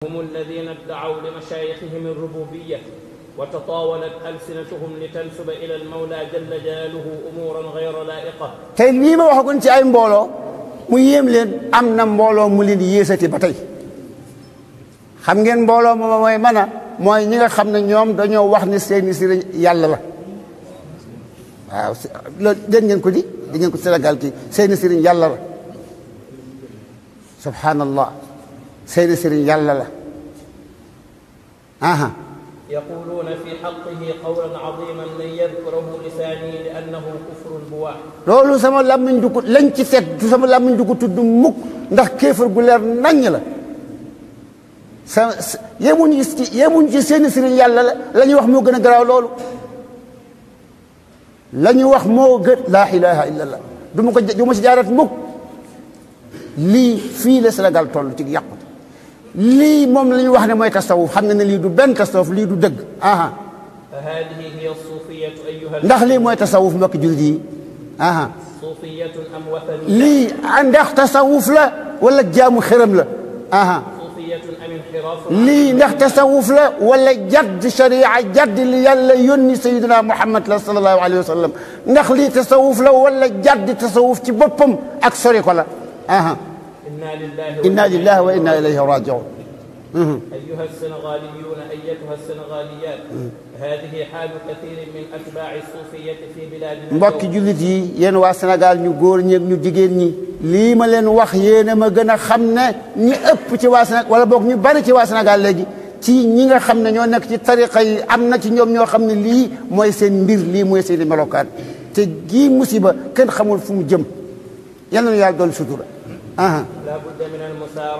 هم الذين ادعوا لمشايخهم الربوبية وتطاولت ألسنتهم لتنسب إلى المولى جل جلاله أمورا غير لائقة. tey lii ma waxagoon ci ay mbooloo mu yéem leen am na mbooloo mu leen di yéesati ba tey xam ngeen mbooloo moom mooy mooy ñi nga xam ne ñoom dañoo wax ne seeni sëriñ yàlla la waaw loolu dégg ngeen ko di ngeen ko Sénégal kii seeni sëriñ yàlla la subhanallah seeni sëriñ yàlla la aha يقولون في حقه قولا عظيما لن يذكره لساني لأنه كفر بواح. loolu sama làmmiñ du ko lañ ci seet sama làmmiñ du ko tudd mukk ndax kéefar gu leer naññ la sa yemuñ ci seeni sëriñ yàlla la ñuy wax moo gën a garaaw loolu la ñuy wax moo gën laa ilaha illa allah du ma ci jaarat mukk lii fii la Sénégal toll ci yàqu lii moom la ñu wax ne mooy tasawuf xam nga ne lii du benn tasawuf lii du dëgg aha فهذه هي الصوفية أيها ndax lii mooy tasawuf mbokk jullit yi aha صوفية أم وثنية lii ndax tasawuf la wala jaamu xërëm la aha صوفية أم انحراف lii ndax tasawuf la wala jadd sharia jadd li yàlla yónni sayyidina Muhammad la sallallahu alayhi wa sallam ndax lii tasawuf la wala jadd tasawuf ci boppam ak sori ko la aha إنا لله وإنا إليه راجعون. أيها السنغاليون أيتها السنغاليات هذه حال كثير من أتباع الصوفية في بلادنا. mbokki jullit yi yéen waa Sénégal ñu góor ñi ak ñu jigéen ñi lii ma leen wax yéen a ma gën a xam ne ñi ëpp ci waa Sénégal wala boog ñu bari ci waa Sénégal léegi ci ñi nga xam ne ñoo nekk ci tariqa yi am na ci ñoom ñoo xam ne lii mooy seen mbir lii mooy seen melokaan te gii musiba kenn xamul fu mu jëm yal na yàlla doon sutura.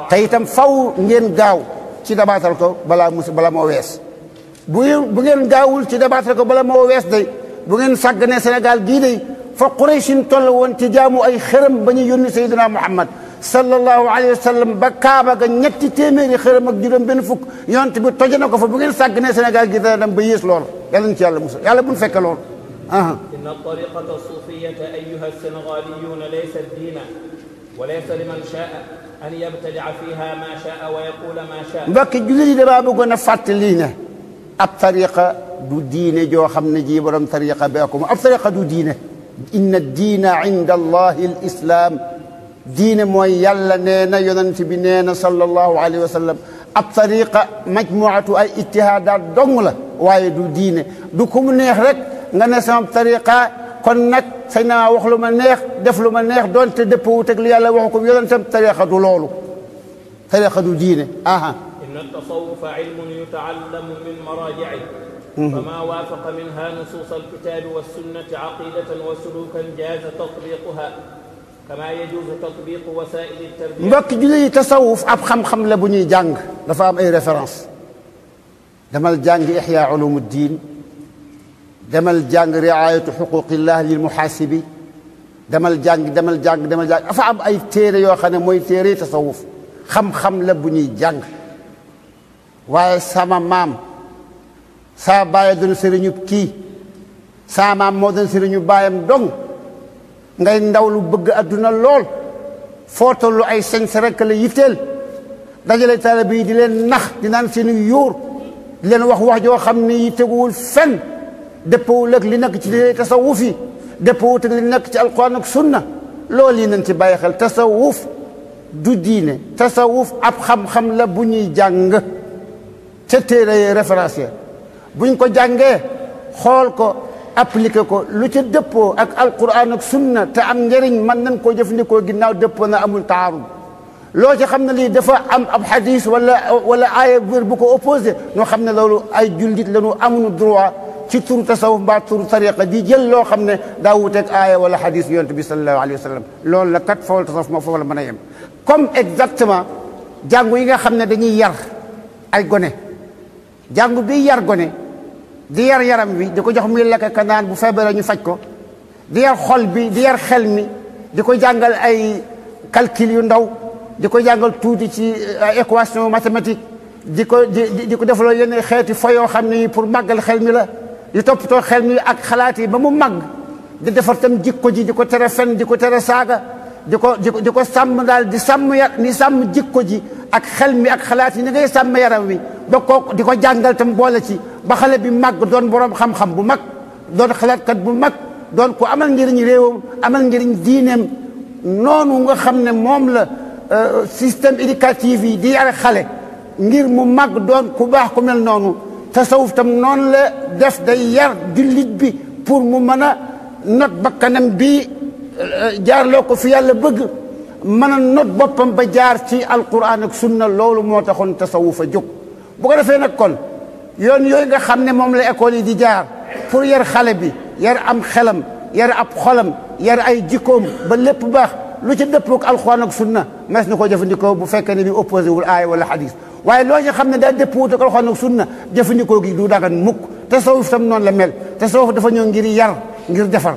te itam faw ngeen gaaw ci dabaatal ko bala moo wees bu ngeen gaawul ci dabaatal ko bala moo wees day bu ngeen sàgganee Sénégal gii day fa Quraysin toll woon ci jaamu ay xërëm ba ñu yónni Seydina Muhammad sallallahu alayhi wa sallam ba Kaaba ga ñetti téeméeri xërëm ak juróom benn fukk yonent bi toje na ko fa bu ngeen sàgganee Sénégal gi dana dem ba yées lool yàlla na ci yàlla musal yàlla bu ñu fekke lool إن الطريقة الصوفية أيها السنغاليون ليست دينا وليس لمن شاء أن يبتدع فيها ما شاء ويقول ما شاء. mbokki jullit yi damaa bëggoon a fàttali ne ab tariqa du diine joo xam ne ji borom tariqa bee ko ab tariqa du diine. inna diina inda allahi al islam diine mooy yàlla nee na yonent bi nee na sallallahu alayhi wa sallam ab tariqa majmuatu ay ittihaadaat dong la waaye du diine du ku mu neex rek nga ne sama tariqa kon nag sañ naa wax lu ma neex def lu ma neex doonte dëppwut ak li yàlla waxu ko yonentam tariqa du loolu tariqa du diine aha إن التصوف علم يتعلم من مراجعه فما وافق منها نصوص الكتاب والسنة عقيدة وسلوكا جاز تطبيقها كما يجوز تطبيق وسائل التربية. mbokk jullit yi tasawuf ab xam-xam la bu ñuy jàng dafa am ay référence damal jàng Ihya Ulumuddin demal jàng riayatu xuquqillah lil muhaasibi demal jàng dafa am ay téere yoo xam ne mooy téere tasawuf xam-xam la bu ñuy jàng waaye sama maam saa baay doon sëriñu kii saa maam moo doon sëriñu baayam dong ngay ndaw lu bëgg adduna lool foo tollu ay sañse rek la yitteel dajale taalibe yi di leen nax di naan seeni yóor di leen wax joo xam ne yi teguwul fenn dëppawul ak li nekk ci tasawuf yi dëppawut ak li nekk ci alquran ak sunna loolu yi nañ ci bàyyi xel tasawuf du diine tasawuf ab xam-xam la bu ñuy jàng ca téere référence buñ ko jàngee xool ko appliqué ko lu ca dëppoo ak alquran ak sunna te am njëriñ mën nañ koo jëfandikoo ginnaaw dëppoo na amul taarud loo ci xam ne lii dafa am ab hadis wala aaya wér bu ko opposé ñoo xam ne loolu ay jullit lañu amuñu droit ci turu tasawuf mbaa turu tariqa di jël loo xam ne daa wuteeg aaya wala hadis yonent bi sallallahu alayhi wa sallam loolu la kat fawal tasawuf moo foofu la mën a yem comme exactement jàngu yi nga xam ne dañuy yar ay gone jàngu bi yar gone di yar yaram bi di ko jox muy lekk ka naan bu feebaree ñu faj ko di yar xol bi di yar xel mi di ko jàngal ay calcul yu ndaw di ko jàngal tuuti ci équation mathématique di ko defaloo yenn xeeti fo yoo xam ne pour màggal xel mi la di toppatoo xel mi ak xalaat yi ba mu màgg di defar tam jikko ji di ko tere fen di ko tere saaga di ko sàmm daal di sàmm ni sàmm jikko ji ak xel mi ak xalaat yi ni ngay sàmm yaram wi ba ko di ko jàngal tam boole ci ba xale bi màgg doon borom xam-xam bu mag doon xalaatkat bu mag doon ko amal njëriñ réewam amal njëriñ diineem noonu nga xam ne moom la système éducatif yi di yare xale ngir mu màgg doon ku baax ku mel noonu tasawuf tam noonu la def day yar jullit bi pour mu mën a not bakkanam bi jaarloo ko fi yàlla bëgg mën a not boppam ba jaar ci alquran ak sunna loolu moo taxoon tasawuf a jóg bu ko defee nag kon yoon yooyu nga xam ne moom la école yi di jaar pour yar xale bi yar am xelam yar ab xolam yar ay jikkoom ba lépp baax lu ci dëppook alquran ak sunna mas na ko jëfandikoo bu fekkee ne bi opposé wul aaya wala xadis waaye loo ci xam ne daal dëppwut ak alquran ak sunna jëfandikoo gi du dagan mukk tasawuf tam noonu la mel tasawuf dafa ñëw ngir yar ngir defar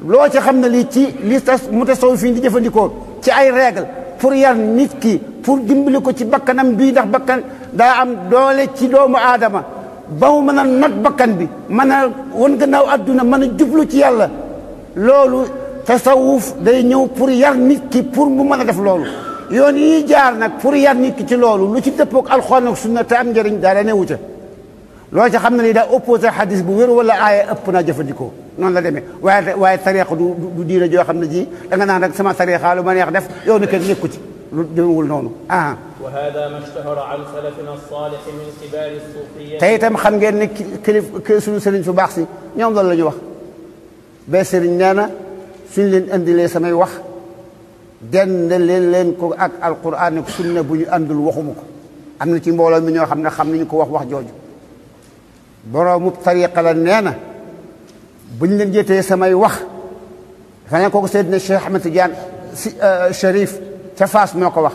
loo ci xam ne lii ci li mu tasawuf yi di jëfandikoo ci ay règle pour yar nit ki pour dimbali ko ci bakkanam bii ndax bakkan daa am doole ci doomu aadama ba mu mën a not bakkan bi mën a wan gannaaw adduna mën a jublu ci yàlla loolu tasawuf day ñëw pour yar nit ki pour mu mën a def loolu yoon yi jaar nag pour yar nit ki ci loolu lu ci dëppook alxuraan ak sunna te am njëriñ daala ne wuute loo ci xam ne lii daa opposé xadis bu wér wala aaya ëpp naa jëfandikoo noonu la demee waaye tariqa du diina joo xam ne ji da nga naan rek sama tariqa lu ma neex def yow na kenn nekku ci lu demewul noonu wa hada ma ishtahara an salafina as-salih min kibaari as-sufiyya te itam xam ngeen ne suñu sëriñ su baax si ñoom loolu la ñu wax ba sëriñ nee na suñ leen indilee samay wax dend leen ko ak alquran ak sunna bu ñu andul waxuma ko am na ci mbooloo mi ñoo xam ne xam nañu ko wax jooju boroomu tariqa la nee na buñ leen jëtee samay wax dafa ne kooku Seydina Cheikh Ahmed Tidiane Cherif ca Faas moo ko wax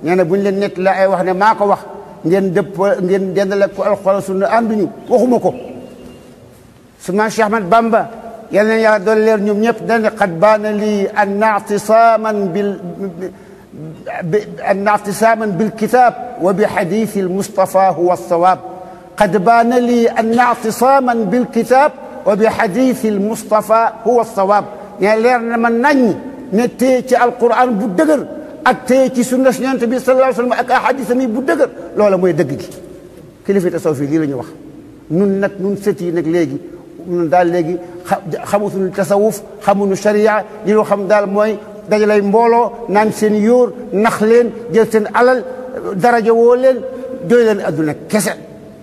nee na buñ leen nett la ay wax ne maa ko wax ngeen dendale ko alxuraan sunna ànduñu waxuma ko su ma Cheikh Ahmed Bamba yal na yàlla doon leer ñoom ñëpp dane qad baana lii an i'tisaaman bil kitaab wa bi xadiisi al Mustafa huwa as-sawaab qad baana lii an i'tisaaman bil kitaab wa bi xadiisi al Mustafa huwa as-sawaab ne leer na ma nañ ne téye ci alquran bu dëgër ak téye ci sunna Yonent bi sallallahu alayhi wa sallam ak ahadisam yi bu dëgër loola mooy dëgg gi kilifa tasawuf lii la ñu wax nun sët yi nag léegi ñun daal léegi xamutuñu tasawuf xamuñu sharia li ñu xam daal mooy dajalay mbooloo naan seen yóor nax leen jël seen alal daraja woo leen doy leen adduna kese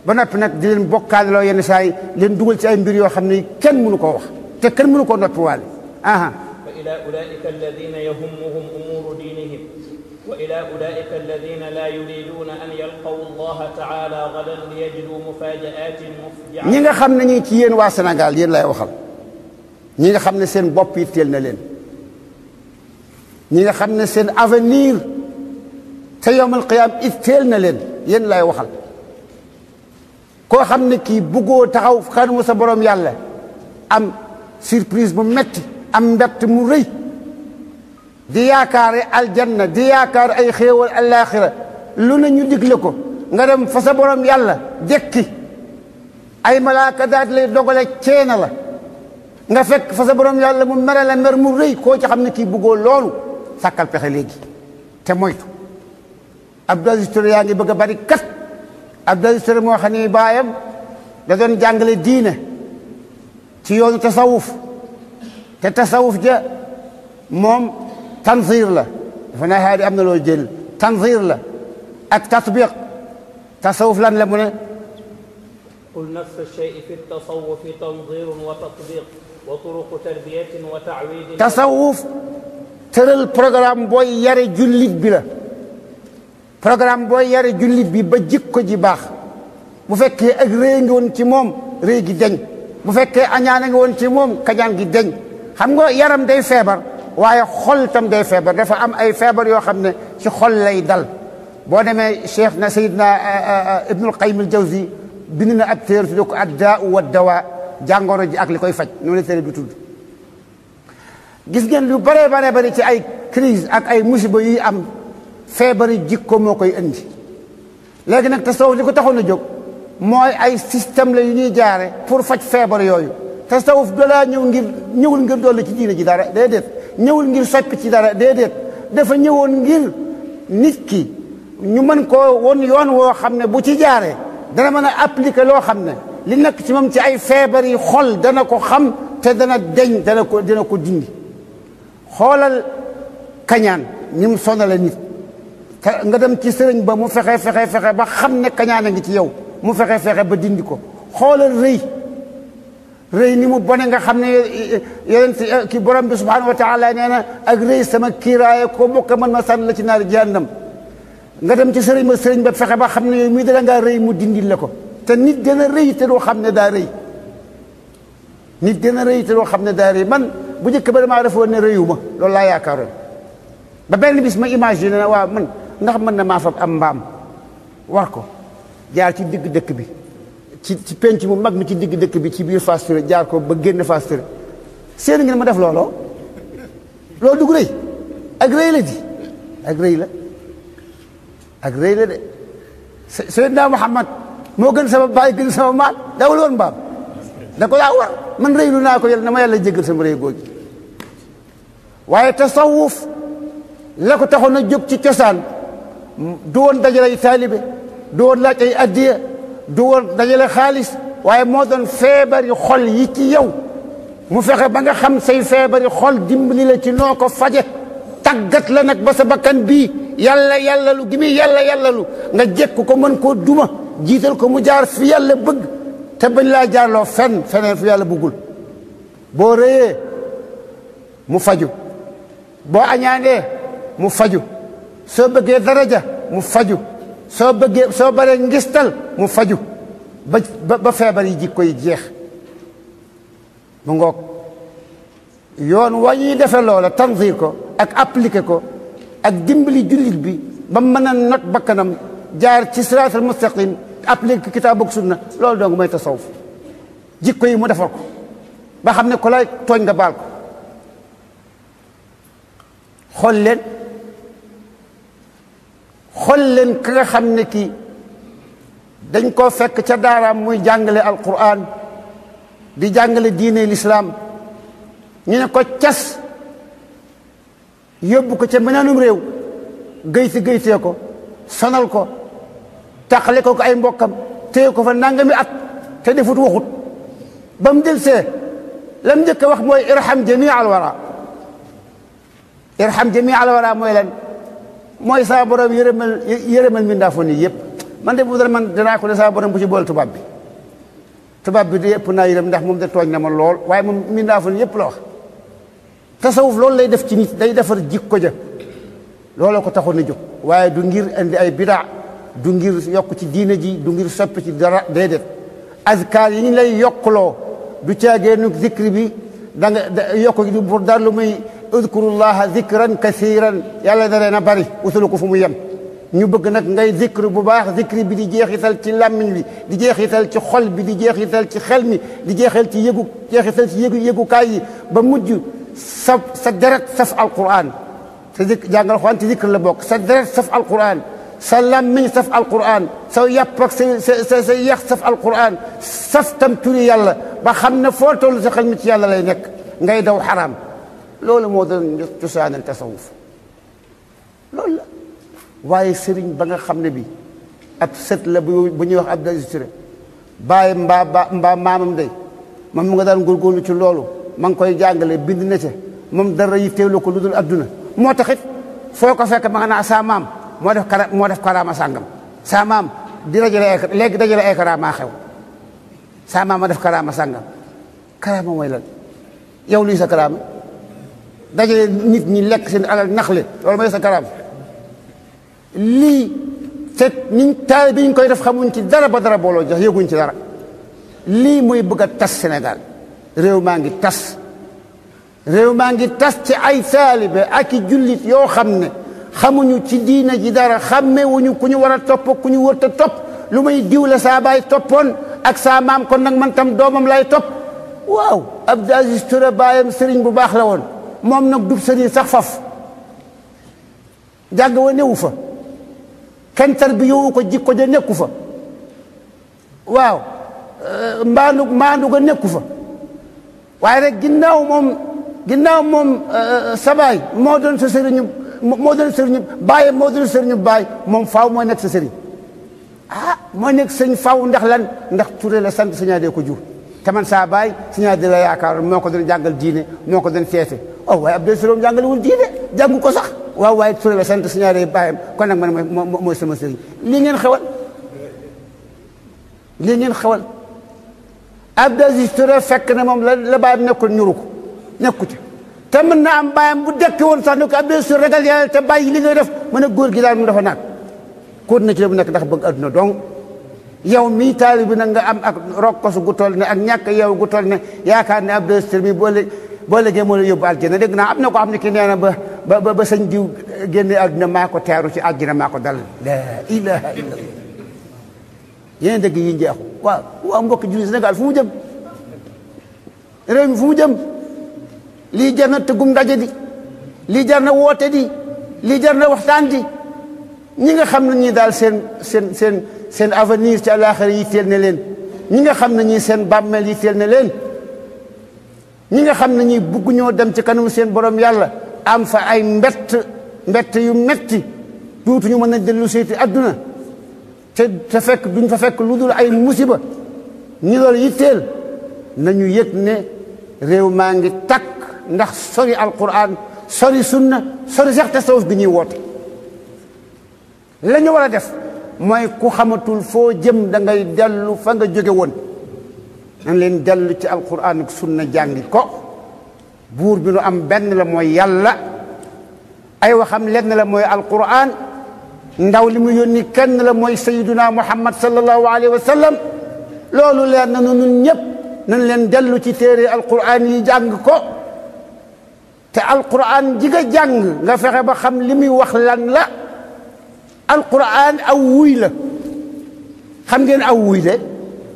ba noppi nag di leen bokkaaleloo yenn saa yi leen dugal ci ay mbir yoo xam ne kenn mënu koo wax te kenn mënu koo noppiwaale fa ila ulaika alladina yahummuhum umuru diinihim wa ila ulaika alladina la yuriduna an yalqaw allaha taala gadan liyajidu mufajaatin mufjaa ñi nga xam ne ñi ci yéen waa Sénégal yéen lay waxal ñi nga xam ne seen bopp yi teel na leen ñi nga xam ne seen avenir te yawmal qiyaam it teel na leen yéen lay waxal koo xam ne kii buggoo taxaw xanamu sa borom yàlla am surprise bu metti am mbett mu rëy di yaakaare aljanna di yaakaar ay xéewal alaaxira lu ne ñu digle ko nga dem fa sa borom yàlla jekki ay malaaka daat lay dogale ceena la nga fekk fa sa borom yàlla mu mere la mer mu rëy koo ci xam ne kii buggoo loolu sàkkal pexe léegi te moytu Abdou Aziz Touré yaa ngi bëgg a bari kat Abdou Aziz Touré moo xam ne baayam da doon jàngale diine ci yoonu tasawuf te tasawuf ja moom tanzir la dafa naa haadi am na loo jël tanzir la ak tatbiq tasawuf lan la mu ne qul nafsu shay'i fi tasawufi tanzirun wa tatbiq wa turuqu tarbiyatin wa ta'widin tasawuf tëral programme booy yare jullit bi la programme booy yare jullit bi ba jikko ji baax bu fekkee ak réy ngi woon ci moom réy gi deñ bu fekkee añaana ngi woon ci moom kañaan gi deñ xam nga yaram day feebar waaye xol tam day feebar dafa am ay feebar yoo xam ne ci xol lay dal boo demee cheikh na sayidna ibnul qayyim al jawzi bind na ab téere tudde ko ad-daa wa dawaa jàngoro ji ak li koy faj noonu la téere bi tudd gis ngeen lu bare bari ci ay crise ak ay musiba yi am feebari jikko moo koy indi léegi nag tasawuf li ko taxoon a jóg mooy ay système la yu ñuy jaare pour faj feebar yooyu tasawuf dalaa ñëwul ngir dolli ci diine ji dara déedéet ñëwul ngir soppi ci dara déedéet dafa ñëwoon ngir nit ki ñu mën koo won yoon woo xam ne bu ci jaaree dana mën a appliquer loo xam ne li nekk ci moom ci ay feebar yi xol dana ko xam te dana deñ dana ko dindi. xoolal kañaan ni mu sonale nit nga dem ci sëriñ ba mu fexe ba xam ne kañaan a ngi ci yow mu fexe ba dindi ko. xoolal rëy ni mu bone nga xam ne yonent ki borom bi subhanahu wa taala nee na ak rëy sama kiiraaye ko bokk mën ma sànni la ci naari jahannam. nga dem ci sëriñ ba fexe ba xam ne yow mii dara ngaa rëy mu dindil la ko. te nit dana rëy te doo xam ne daa rëy nit dana rëy te doo xam ne daa rëy man bu njëkk ba damaa defoon ne rëyu ma loolu laa yaakaaroon ba benn bis ma imaginer na waaw man ndax mën na maa fab am mbaam war ko jaar ci digg dëkk bi ci penc mu mag mi ci digg dëkk bi ci biir Fass Touré jaar ko ba génn Fass Touré seen ngeen ma def looloo loolu dug rëy ak rëy la di ak rëy la de Seydina Muhammad moo gën sama baay gën sama maal dawul woon mbaam da ko daa war man rëylu naa ko yàlla na ma yàlla jéggal sama rëy googu waaye tasawuf la ko taxoon a jóg ci cosaan du woon dajale ay taalibe du woon laaj ay addiya du woon dajale xaalis waaye moo doon feebari xol yi ci yow mu fexe ba nga xam say feebari xol dimbali la ci noo ko faje tàggat la nag ba sa bakkan bii yàlla lu gi muy yàlla lu nga jekk ko mën koo duma jiital ko mu jaar fi yàlla bëgg te bañ laa jaarloo feneen fi yàlla bëggul boo rëyee mu faju boo añaanee mu faju soo bëggee daraja mu faju soo baree ngistal mu faju ba feebar yi jikko yi jeex mu ngoog yoon wa ñuy defe loola tanzir ko ak appliquer ko ak dimbali jullit bi ba mën a not bakkanam jaar ci siraatal mustaqim appliquer kitaab ak sunna loolu dong mooy tasawuf jikko yi mu defar ko ba xam ne ku lay tooñ nga baal ko xool leen ka nga xam ne kii dañ koo fekk ca daaraam muy jàngale alquran di jàngale diine lislaam ñu ne ko cas yóbbu ko ca meneenum réew gëytee ko sonal ko taxale ko ay mbokkam téye ko fa nangami at te defut waxut ba mu del see lam njëkk a wax mooy irham jamii al wara mooy lan mooy saa borom yërëmal mbindaafoon yi yëpp man de bu dara man danaa ko ne saa borom bu ci boole tubaab bi di yëpp naa yërëm ndax moom de tooñ na ma lool waaye moom mbindaafoon yëpp la wax tasawuf loolu lay def ci nit day defar jikko ja looloo ko taxoon a jóg waaye du ngir indi ay bidaa du ngir yokk ci diine ji du ngir soppi ci dara déedéet azkaar yi ñu lay yokkuloo du caageenu zikri bi da nga yokk gi du pour dara lu muy udkurullaha zikran kasiran yàlla da leen a bari utalu ko fu mu yem ñu bëgg nag ngay zikr bu baax zikri bi di jeexital ci làmmiñ bi di jeexital ci xol bi di jeexital ci xel mi di jeexital ci yëgukaay yi ba mujj sa deret saf alquran sa jàngal alquran ci zikr la bokk sa deret saf alquran sa làmmiñ saf alquran sa yàpp ak sa yax saf alquran saf tam turi yàlla ba xam ne foo toll sa xel mi ci yàlla lay nekk ngay daw xaraam loolu moo doon cosaanal tasawuf loolu la waaye sëriñ ba nga xam ne bi ab sët la bu ñuy wax Abdou Aziz Touré bàyyi mbaa maamam day moom mu nga daan góorgóorlu ci loolu ma ngi koy jàngale bind na ca moom dara yitteelu ko lu dul adduna moo taxit foo ko fekk ma nga naa saa maam moo def karaama sàngam saa maam di dajale ay karaama xew saa maam ma def karaama sàngam karaama mooy lan yow luy sa karaama dajale nit ñi lekk seen alal naxle loolu mooy sa karaama lii te niñ taal bi ñu koy def xamuñ ci dara ba dara booloo jox yëguñ ci dara lii mooy bëgg a tas Sénégal réew maa ngi tas ci ay taalibe ak i jullit yoo xam ne xamuñu ci diina ji dara xàmmewuñu ku ñu war a topp ku ñu wërta topp lu may diw la saa baay toppoon ak saa maam kon nag man tam doomam lay topp waaw Abdou Aziz Touré baayam sëriñ bu baax la woon moom nag dub sëriñ sax faf jàng wa newu fa kenn tarbiyewu ko jikko ja nekku fa waaw mbaandu ga nekku fa waaye rek ginnaaw moom ginnaaw moom sa baay moo doon sa sëriñu moo doon sëriñu baayam moo doon sëriñu baay moom faaw mooy nekk sa sëriñ mooy nekk sëñ faaw ndax lan ndax Touré la sant Sëñ Ade ko jur te man saa baay Sëñ Ade la yaakaar moo ko doon jàngal diine moo ko doon feete waaye Abdou Salam jàngalewul diine jàngu ko sax waaye Touré la sant Sëñ Ade baayam kon nag man mooy sama sëriñ lii ngeen xewal Abdou Aziz Touré fekk na moom la baayam nekkul ñuru ko nekku ci te mën na am baayam bu dekki woon sax ne ko Abdou Aziz ragal yàlla te bàyyi li ngay def mën a góor gi daal mu dafa naag kóot na ci la bu nekk ndax bëgg adduna donc yow mii taali bi nag nga am ak rokkosu gu toll ne ak ñàkk yow gu toll ne yaakaar ne Abdou Aziz mi boo léegee moo la yóbbu aljana dégg naa am na ko xam ne ki nee na ba sëñ diw génne adduna maa ko teeru ci aljana maa ko dal la ilaha illallah yéen dëgg yi njeexu waaw mbokk julli Sénégal fu mu jëm réew mi fu mu jëm lii jar na tëggum ndaje di lii jar na woote di lii jar na waxtaan di ñi nga xam ne ñii daal seen avenir ci àllaaxira yi teel na leen ñi nga xam ne ñii seen bàmmeel yi teel na leen ñi nga xam ne ñii bugg ñoo dem ci kanam seen borom yàlla am fa ay mbett yu metti duutuñu mën a dellu seeti adduna te fekk duñ fa fekk lu dul ay musiba ñi loolu yitteel nañu yëg ne réew maa ngi takk ndax sori alquran sori sunna sori sax tasawuf bi ñuy woote la ñu war a def mooy ku xamatul foo jëm da ngay dellu fa nga jóge woon nañ leen dellu ci alquran ak sunna jàngi ko buur bi nu am benn la mooy yàlla ay waxam lenn la mooy alquran ndaw li mu yónni kenn la mooy sayyiduna muhammad sallallahu alayhi wa sallam loolu leen na nun ñëpp nañ leen dellu ci téere alquran yi jàng ko te alquran ji nga jàng nga fexe ba xam li muy wax lan la alquran aw wuy la xam ngeen aw wuy de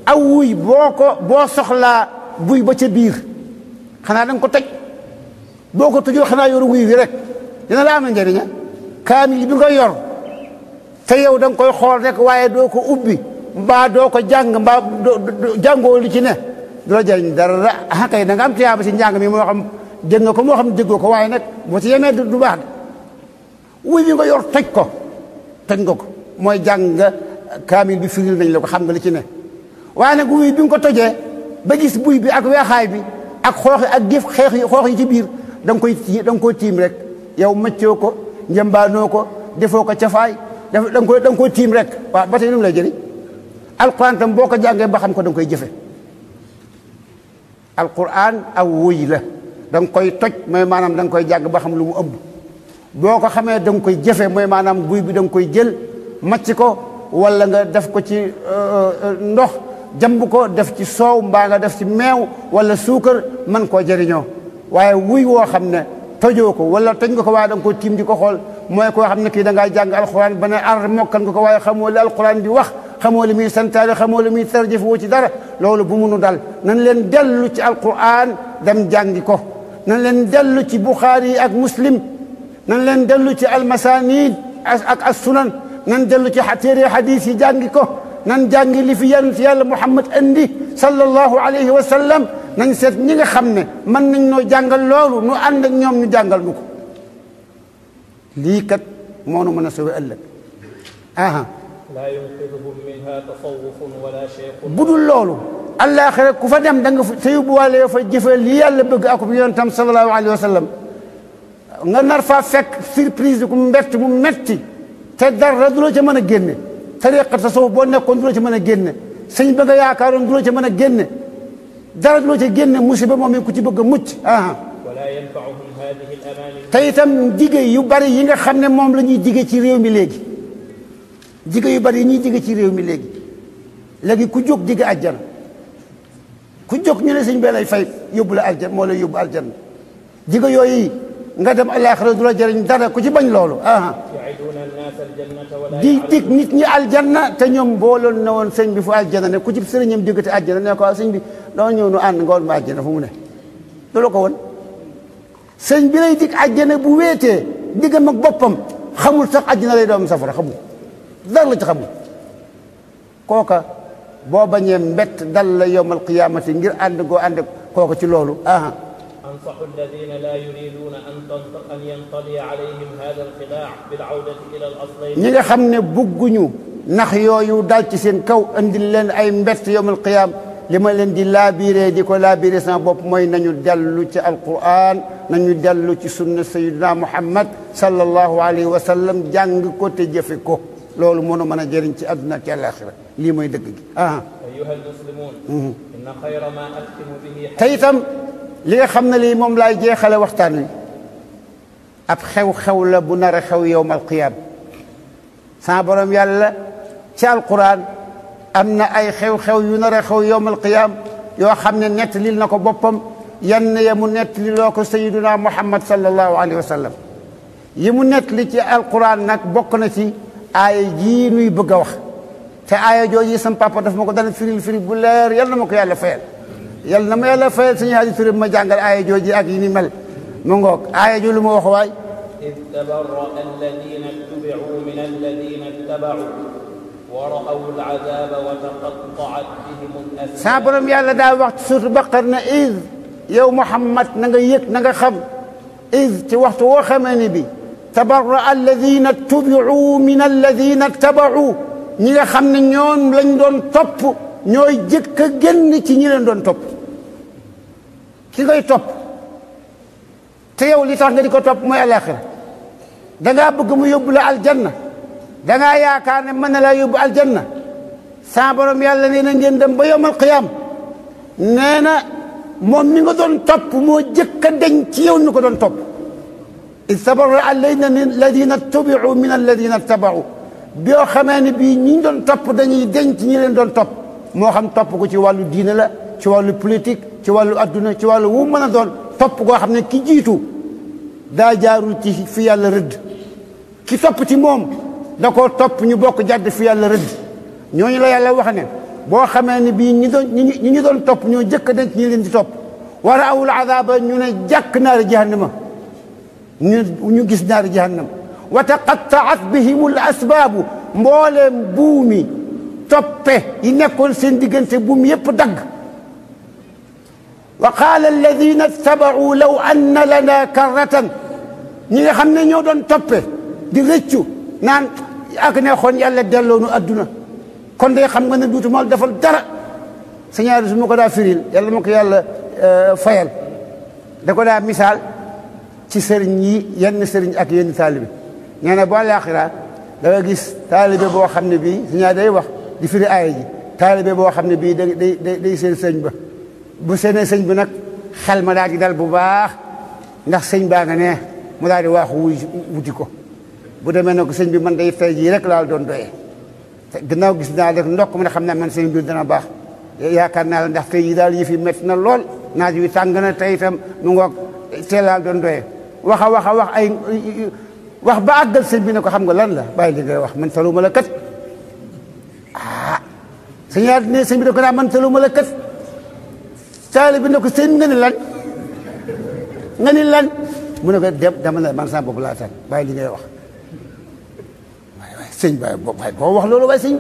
aw wuy boo soxlaa buy ba ca biir xanaa da nga ko tëj boo ko tëjul xanaa yor wuy wi rek dina la am njëriña kaamil bi nga yor te yow da nga koy xool rek waaye doo ko ubbi mbaa doo ko jàng mbaa jàngoo li ci ne du la jëriñ dara kay da nga am tiyaaba si njàng mi moo xam dégg nga ko moo xam déggoo ko waaye nag boo ci yemee du baax de wuy bi nga yor toj nga ko mooy jàng nga kaamil bi firil nañ la ko xam nga li ci ne waaye nag wuy bi nga ko tojee ba gis buy bi ak weexaay bi ak xoox ak gif xoox yi ci biir da nga koy tiim rek yow mëccoo ko njëmbaanoo ko defoo ko cafaay da nga koy tiim rek waaw ba tey nu mu lay jëriñ alquran tam boo ko jàngee ba xam ko da nga koy jëfe alquran aw wuy la da nga koy toj mooy maanaam da nga koy jàng ba xam lu mu ëmb boo ko xamee da nga koy jëfe mooy maanaam buy bi da nga koy jël macc ko wala nga def ko ci ndox jamb ko def ci soow mbaa nga def ci meew wala suukar mën koo jëriñoo waaye wuy woo xam ne tojoo ko wala toj nga ko waaye da nga koy tiim di ko xool mooy koo xam ne kii da ngaa jàng alquran ba ne ar mokkal nga ko waaye xamoo li alquran di wax xamoo li muy santaane xamoo li muy tar jëf woo ci dara loolu bu munu dal nañ leen dellu ci alquran dem jàngi ko nañ leen dellu ci buxaari ak muslim nañ leen dellu ci almasanid ak as sunan nañ dellu ci téere hadis yi jàngi ko nañ jàngi li fi yàlla muhammad andi sallallahu alayhi wa sallam nañ seet ñi nga xam ne mën nañ noo jàngal loolu nu ànd ak ñoom ñu jàngal nu ko lii kat moo nu mën a sowe ëllëg laa yunqidhuhum minha tasawwufun wala shaykhun bu dul loolu àllaaxira ku fa dem da nga sa yóbbuwaale fa jëfe li yàlla bëgg ak yonentam sallallahu alayhi wa sallam nga nar faa fekk surprise ku mbett mu metti te dara du la ca mën a génne tariqa tasawuf boo nekkoon du la ca mën a génne sëñ ba nga yaakaaroon du la ca mën a génne dara du la ca génne musiba moom ku ci bëgg a mucc wala yanfa'uhum hadhihi al-amani te itam dige yu bari yi nga xam ne moom la ñuy dige ci réew mi léegi dige yu bari yi ñuy dige ci réew mi léegi ku jóg dige àjjana ku jóg ñu ne sëñ bee lay fay yóbbu la àjjana moo lay yóbbu àjjana dige yooyu nga dem àllaaxira du la jëriñ dara ku ci bañ loolu di dig nit ñi aljanna te ñoom booloon na woon sëñ bi fu aljanna ne ku ci sëriñam diggante àjjana ne ko sëñ bi doo ñëw nu ànd nga woon ma àjjana fu mu ne loolu ko woon sëñ bi lay dig àjjana bu wéetee diggam ak boppam xamul sax àjjana lay doom safara xamul dara la ci xamul kooka boo bañee mbett dal la yowmal qiyaamati ngir ànd goo ànd kooka ci loolu أنصح الذين لا يريدون أن ينطلي عليهم هذا الخداع بالعودة إلى الأصلين. ñi nga xam ne bugguñu nax yooyu dal ci seen kaw andil leen ay mbett yawmal qiyaam li ma leen di laabiree di ko laabiree sama bopp mooy nañu dellu ci alquran nañu dellu ci sunna sayyidina Muhammad sallallahu alayhi wa sallam jàng ko te jëfe ko loolu moo mën a jëriñ ci àdduna ak àllaaxira lii mooy dëgg gi. ayyuha almuslimun inna xayra ma axtimu bihi te itam li nga xam ne lii moom laay jeexale waxtaan wi ab xew-xew la bu nar a xew yawmal qiyaam sama borom yàlla ci alquran am na ay xew-xew yu nar a xew yawmal qiyaam yoo xam ne nettalil na ko boppam yann ya mu nettali loo ko sayyiduna Muhammad sallallahu alayhi wa sallam yi mu nettali ci alquran nag bokk na ci aaya jii nuy bëgg a wax te aaya jooju sam papa daf ma ko dana firi bu leer yal na ma ko yàlla fayal yal na ma yàlla fayal suñu Haadi Ture ma jàngal aaya jooju ak yi ni mel mu ngoog aaya jooju lu ma wax waay إذ تبرأ الذين اتبعوا من الذين اتبعوا ورأوا العذاب وتقطعت بهم الأسباب. sa borom yàlla daa wax ci suuratu Baqara ne iz yow Muhammad na nga yëg na nga xam iz ci waxtu woo xamee ne bi tabarra alladina tubiu min alladina tabau ñi nga xam ne ñoom lañ doon topp ñooy jëkk a génn ci ñi leen doon topp ki ngay topp te yow li tax nga di ko topp mooy alaxira dangaa bëgg mu yóbbu la aljanna dangaa yaakaar ne mën na laa yóbbu aljanna sa borom yàlla nee na ngeen dem ba yawmal qiyaam nee na moom mi nga doon topp moo jëkk a deñ ci yow ñu ko doon topp iz tabarra alladina tubiu min alladina tabau boo xamee ne bii ñi doon topp dañuy deñ ci ñi leen doon topp moo xam topp ko ci wàllu diine la ci wàllu politique ci wàllu adduna ci wàllu wu mën a doon topp goo xam ne ki jiitu daa jaarul ci fi yàlla rëdd ki topp ci moom da koo topp ñu bokk jàdd fi yàlla rëdd ñooñu la yàlla wax ne boo xamee ne bii ñi ñu doon topp ñoo jëkk a denc ñi leen di topp wa raawul azaaba ñu ne jàkk naari jahannama ñu gis naari jahannam wa taqattaat bihimul asbaabu mbooleem buumi toppe yi nekkoon seen diggante buum yépp dagg wa qaala alladina tabau law anna lana karratan ñi nga xam ne ñoo doon toppe di rëccu naan ak ne xoon yàlla delloonu adduna kon de xam nga ne duutu mal defal dara sañaari su ma ko daa firil yàlla ma ko yàlla fayal da ko daa misaal ci sëriñ yi yenn sëriñ ak yenn taalibe nee na boo laaxira da nga gis taalibe boo xam ne bii sañaar day wax di firi aaya ji taalibe boo xam ne bii day seen sëñ ba bu seenee sëñ bi nag xel ma daal di dal bu baax ndax sëñ baa nga ne mu daal di waaxu wuti ko bu demee nag sëñ bi man day tey jii rek laa doon doyee te gannaaw gis naa rek ndokk mu ne xam naa man sëñ bi dana baax yaakaar naa la ndax tey jii daal yëf yi métti na lool naaj wi tàng na tey itam mu ngoog teel laa doon doyee wax ay wax ba àggal sëñ bi ne ko xam nga lan la bàyyi li ngay wax man taluma la kat sëñ yaa ne sëñ bi ne ko naa man taluma la kat taali bi ne ko sëñ nga ni lan mu ne ko dama ne man sama bopp laa tan bàyyi li ngay wax waaye sëñ waaye boo wax loolu waaye sëñ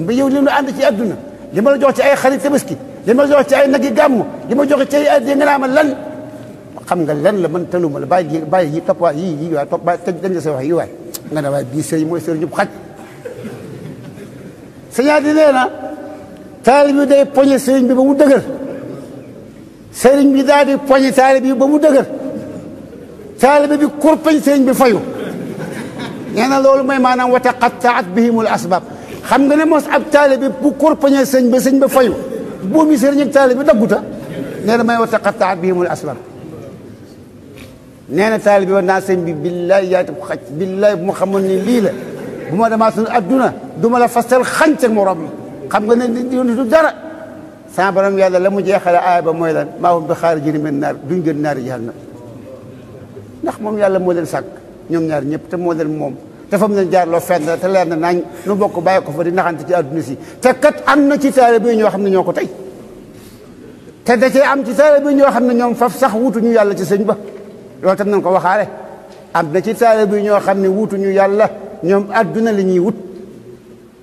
bi yow li ñu ànd ci àdduna li ma la jox ci ay xarit tabaski li ma la jox ci ay nag yi gàmmu li ma jox ci ay addi nga naa ma lan xam nga lan la man taluma la bàyyi yi topp waay yi waay topp bàyyi tëj dañ la sa wax yi waay nga ne waaye bii sëriñ mooy sëriñ ñëpp xaj sëñaa di nee na taalib bi day poñe sëriñ bi ba mu dëgër sëriñ bi daal di poñe taalib bi ba mu dëgër taalib bi kurpeñ sëriñ bi fayu nee na loolu mooy maanaam wa taqattaat bihimul asbab xam nga ne mos ab taalib bi bu kurpeñe sëriñ ba fayu buumi sëriñ ak taalib bi dagguta nee na may wa taqattaat bihimul asbab nee na taalib bi war naa sëñ bi billaay yaay tam xaj billaay bu ma xamoon ni lii la bu ma demaa suñu adduna du ma la fasal xànc ak morom xam nga ne du dara sama borom yàlla la mu jeexale aaya ba mooy lan maa hum bi xaarijin min naar duñ gën naari jahannam ndax moom yàlla moo leen sàkk ñoom ñaar ñëpp te moo leen moom te fa mu leen jaarloo fenn te leer na nañ nu bokk bàyyi ko fa di naxante ci adduna si te kat am na ci taalib yi ñoo xam ne ñoo ko tey te da cee am ci taalib yi ñoo xam ne ñoom faf sax wutuñu yàlla ci sëñ ba loolu tam nañ ko waxaale am na ci taalib yi ñoo xam ne wutuñu yàlla ñoom adduna la ñuy wut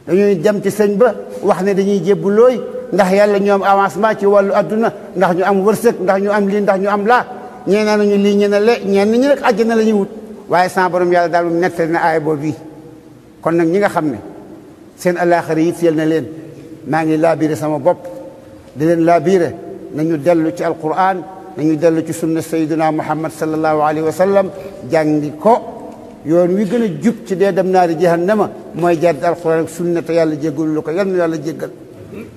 dañuy dem ci sëñ ba wax ne dañuy jébbulooy ndax yàlla ñoom avancement ci wàllu adduna ndax ñu am wërsëg ndax ñu am lii ndax ñu am laa ñee naa nañu lii ñene le ñenn ñi nag àjjana la ñuy wut waaye sama borom yàlla daal moom nettali na aaya boobu bii kon nag ñi nga xam ne seen alaaxira yi fiyal na leen maa ngi laabiire sama bopp di leen laabiire nañu dellu ci alquran nañu dellu ci sunna sayyidina muhammad sallallahu alayhi wa sallam jàngi ko yoon wi gën a jub ci dee dem naari jahannama mooy jàdd alquran ak sunna te yàlla jéggalu lu ko yal na yàlla jéggal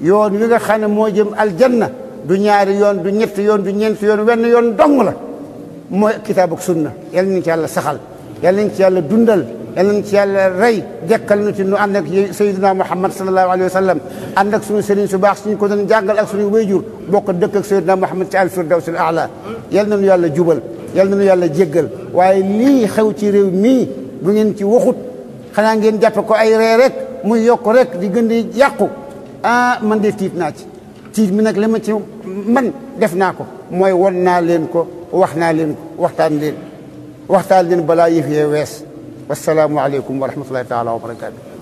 yoon wi nga xam ne moo jëm aljanna du ñaari yoon du ñetti yoon du ñeenti yoon wenn yoon dong la mooy kitaab ak sunna yal nañ ci yàlla saxal yal nañ ci yàlla dundal yal nañ ci yàlla rey dekkal nu ci nu ànd ak sayyidina muhammad sallallahu alayhi wa sallam ànd ak suñu sëriñ su baax suñu ko doon jàngal ak suñu wayjur bokk dëkk ak sayyidina muhammad ci al-firdaws al-a'la yal nañu yàlla jubal yal nañu yàlla jéggal waaye lii xew ci réew mii bu ngeen ci waxut xanaa ngeen jàppe ko ay ree rek muy yokk rek di gën di yàqu man de tiit naa ci tiit mi nag li ma ci man def naa ko mooy won naa leen ko wax naa leen ko waxtaan leen balaa yëf yee wees wassalaamu aleykum wa rahmatullahi taala wa barakaatu